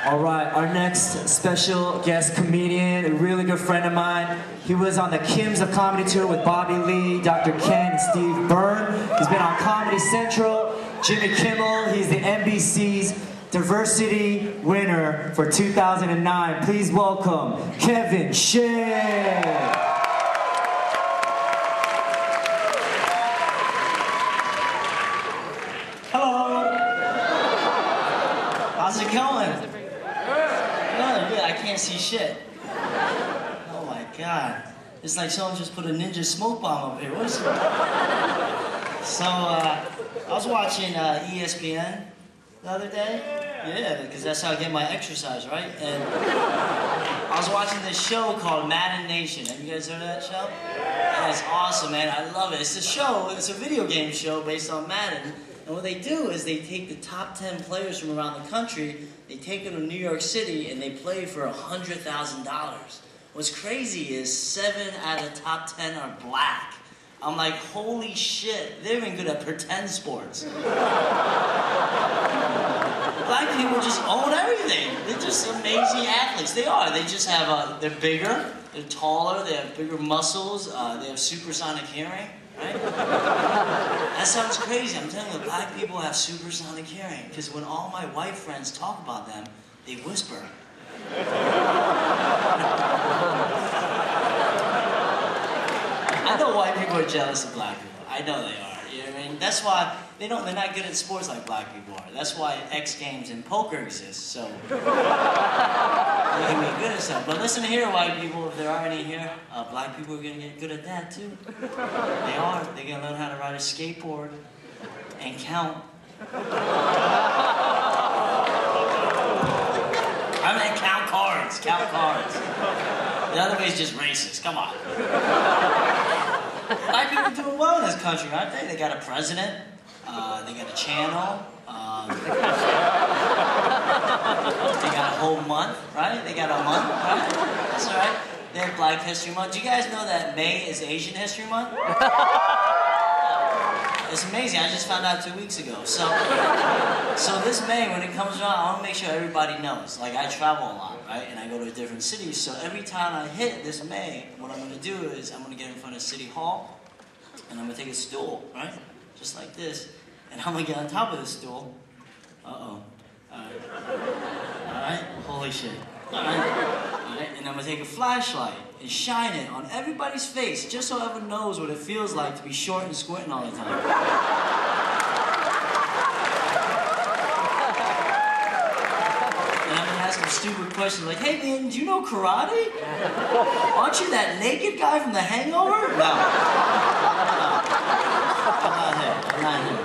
All right, our next special guest comedian, a really good friend of mine. He was on the Kims of Comedy Tour with Bobby Lee, Dr. Ken, and Steve Byrne. He's been on Comedy Central, Jimmy Kimmel. He's the NBC's Diversity winner for 2009. Please welcome Kevin Shea. Hello. How's it going? Good. I can't see shit. Oh my God. It's like someone just put a ninja smoke bomb up here. What is it? So, I was watching ESPN the other day. Yeah, because that's how I get my exercise, right? And I was watching this show called Madden Nation. Have you guys heard of that show? Yeah, it's awesome, man. I love it. It's a show, it's a video game show based on Madden. And what they do is they take the top 10 players from around the country, they take them to New York City, and they play for $100,000. What's crazy is 7 out of the top 10 are black. I'm like, holy shit, they're even good at pretend sports. Black people just own everything. They're just amazing athletes. They are. They just have, they're bigger, they're taller, they have bigger muscles, they have supersonic hearing. Right? That sounds crazy. I'm telling you, black people have supersonic hearing because when all my white friends talk about them, they whisper. I know white people are jealous of black people. I know they are. You know what I mean? That's why they're not good at sports like black people are. That's why X Games and poker exist. So they can be good at stuff. But listen here, white people, if there are any here, black people are gonna get good at that too. They are. They're gonna learn how to ride a skateboard and count. I mean, count cards. Count cards. The other way is just racist. Come on. Black people are doing well in this country, aren't they? They got a president, they got a channel, they got a whole month, right? They got a month, right? That's all right. They have Black History Month. Do you guys know that May is Asian History Month? It's amazing. I just found out 2 weeks ago. So this May, when it comes around, I want to make sure everybody knows. Like, I travel a lot, right? And I go to different cities. So every time I hit this May, what I'm going to do is I'm going to get in front of City Hall, and I'm going to take a stool, right? Just like this. And I'm going to get on top of the stool. Uh-oh. All right. Holy shit. All right. And I'm going to take a flashlight and shine it on everybody's face, just so everyone knows what it feels like to be short and squinting all the time. And I'm going to ask them stupid questions like, hey man, do you know karate? Aren't you that naked guy from The Hangover? No. I'm not him.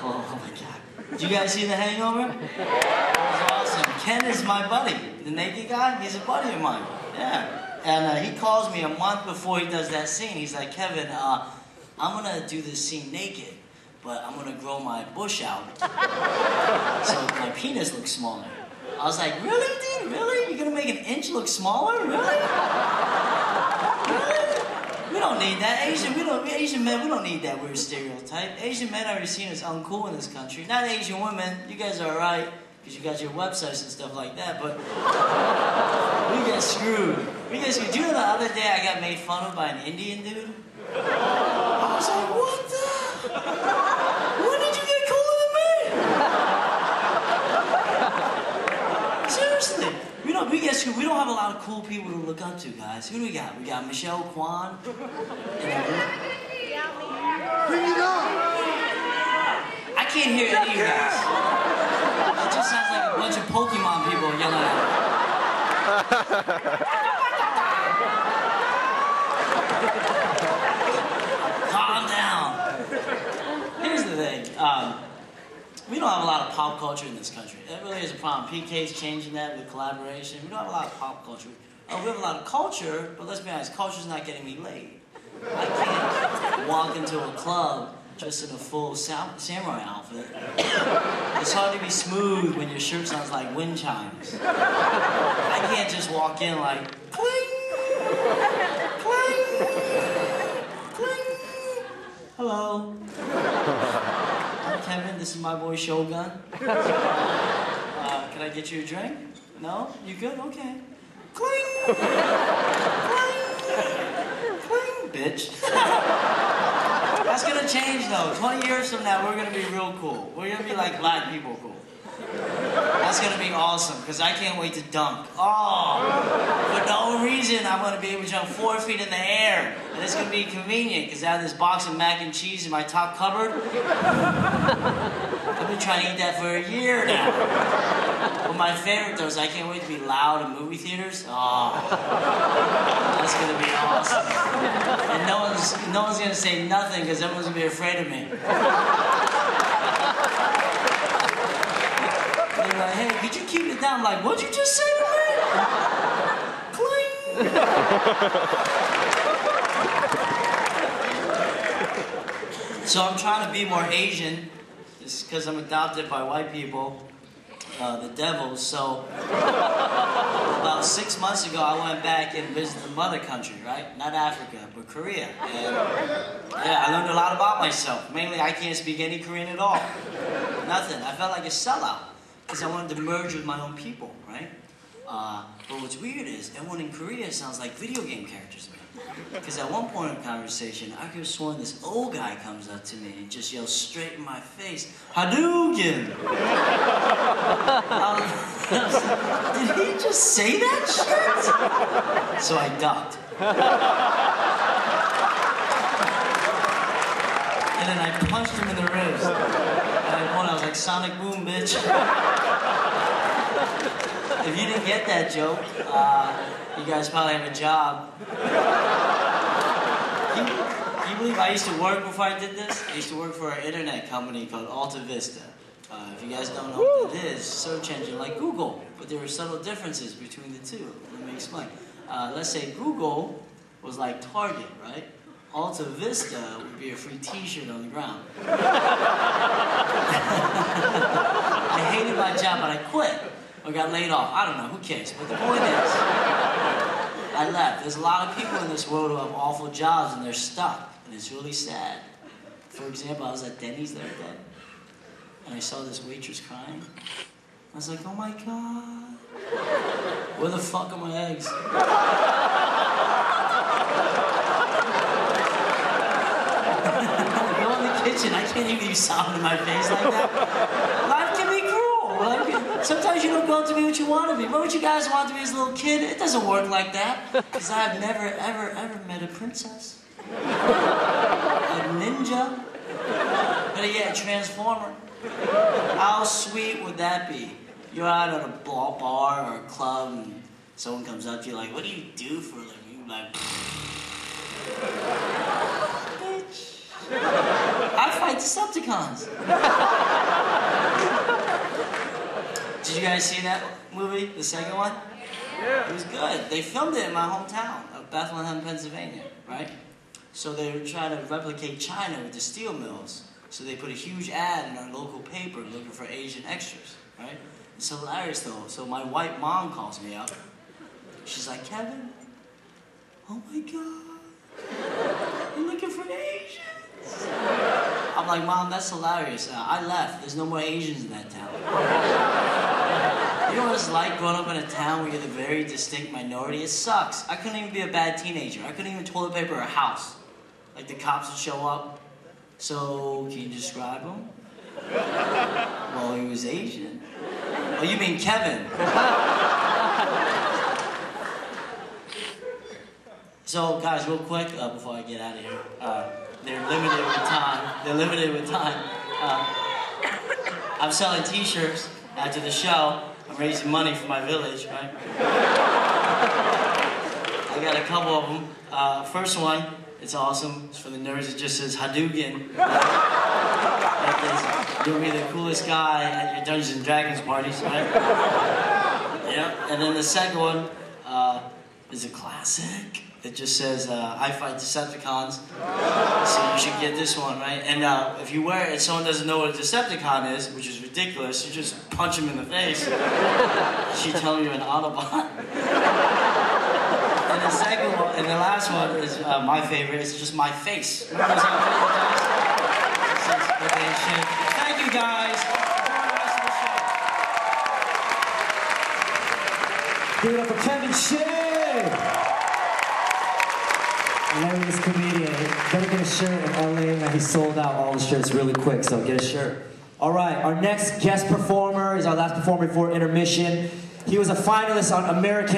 Oh my God. Did you guys see The Hangover? It was awesome. Ken is my buddy. The naked guy, he's a buddy of mine. Yeah. And he calls me a month before he does that scene. He's like, Kevin, I'm going to do this scene naked, but I'm going to grow my bush out so my penis looks smaller. I was like, really, dude? Really? You're going to make an inch look smaller? Really? Really? We don't need that. Asian men, we don't need that weird stereotype. Asian men are seen as uncool in this country. Not Asian women. You guys are all right, because you got your websites and stuff like that, but we get screwed. We get screwed. Do you know the other day I got made fun of by an Indian dude? I was like, what the? When did you get cooler than me? Seriously. We get screwed. We don't have a lot of cool people to look up to, guys. Who do we got? We got Michelle Kwan. Bring it on. I can't hear any of you guys. It just sounds like a bunch of Pokemon people yelling at me. Calm down. Here's the thing. We don't have a lot of pop culture in this country. That really is a problem. PK's changing that with Kollaboration. We don't have a lot of pop culture. We have a lot of culture, but let's be honest, culture's not getting me laid. I can't walk into a club just in a full samurai outfit. It's hard to be smooth when your shirt sounds like wind chimes. I can't just walk in like, cling, cling, cling. Hello. I'm Kevin, this is my boy Shogun. Can Can I get you a drink? No? You good? Okay. Cling! Cling! Cling, bitch. That's gonna change though. 20 years from now, we're gonna be real cool. We're gonna be like black people cool. That's gonna be awesome, because I can't wait to dunk. Oh, for no reason, I'm gonna be able to jump 4 feet in the air. And it's gonna be convenient, because I have this box of mac and cheese in my top cupboard. I've been trying to eat that for a year now. But my favorite though is I can't wait to be loud in movie theaters. Oh, that's gonna be awesome. And no one's gonna say nothing, because everyone's gonna be afraid of me. They're like, hey, could you keep it down? I'm like, what'd you just say to me? Cling! So I'm trying to be more Asian, just because I'm adopted by white people, the devils. So about 6 months ago, I went back and visited the mother country, right? Not Africa, but Korea. And yeah, I learned a lot about myself. Mainly, I can't speak any Korean at all. Nothing. I felt like a sellout. Because I wanted to merge with my own people, right? But what's weird is, everyone in Korea sounds like video game characters to me. Because at one point in the conversation, I could have sworn this old guy comes up to me and just yells straight in my face, Hadouken! Did he just say that shit? So I ducked. And then I punched him in the ribs. And I was like, Sonic Boom, bitch. If you didn't get that joke, you guys probably have a job. Can you believe I used to work before I did this? I used to work for an internet company called Alta Vista. If you guys don't know what that is, search engine like Google. But there were subtle differences between the two. Let me explain. Let's say Google was like Target, right? Alta Vista would be a free t-shirt on the ground. I hated my job, but I quit. Or got laid off. I don't know, who cares? But the point is, I left. There's a lot of people in this world who have awful jobs and they're stuck. And it's really sad. For example, I was at Denny's the other day. And I saw this waitress crying. I was like, oh my God. Where the fuck are my eggs? Kitchen. I can't even use sound in my face like that. Life can be cruel. Like, sometimes you don't go to be what you want to be. What would you guys want to be as a little kid? It doesn't work like that. Because I've never, ever, ever met a princess. A ninja. Better yet, a transformer. How sweet would that be? You're out at a bar or a club and someone comes up to you like, what do you do for a living? You're like, bitch. I fight Decepticons. Did you guys see that movie, the second one? Yeah. It was good. They filmed it in my hometown of Bethlehem, Pennsylvania, right? So they were trying to replicate China with the steel mills. So they put a huge ad in our local paper looking for Asian extras, right? It's hilarious though. So my white mom calls me up. She's like, Kevin, oh my God, you're looking for Asians. I'm like, Mom, that's hilarious. I left. There's no more Asians in that town. You know what it's like growing up in a town where you're the very distinct minority? It sucks. I couldn't even be a bad teenager. I couldn't even toilet paper a house. Like the cops would show up. So, can you describe him? Well, he was Asian. Oh, you mean Kevin? So, guys, real quick, before I get out of here, they're limited with time. They're limited with time. I'm selling t-shirts after the show. I'm raising money for my village, right? I got a couple of them. First one, it's awesome. It's for the nerds. It just says Hadouken. You'll be the coolest guy at your Dungeons and Dragons parties, right? Yeah. And then the second one is a classic. It just says, I fight Decepticons. So you should get this one, right? And if you wear it and someone doesn't know what a Decepticon is, which is ridiculous, you just punch them in the face. She telling you an Autobot. And the second one, and the last one is my favorite. It's just my face. Remember those Thank you, guys. Give it up for Kevin Shea. Hilarious comedian. Better get a shirt in LA, man. He sold out all the shirts really quick, so get a shirt. All right, our next guest performer is our last performer before intermission. He was a finalist on American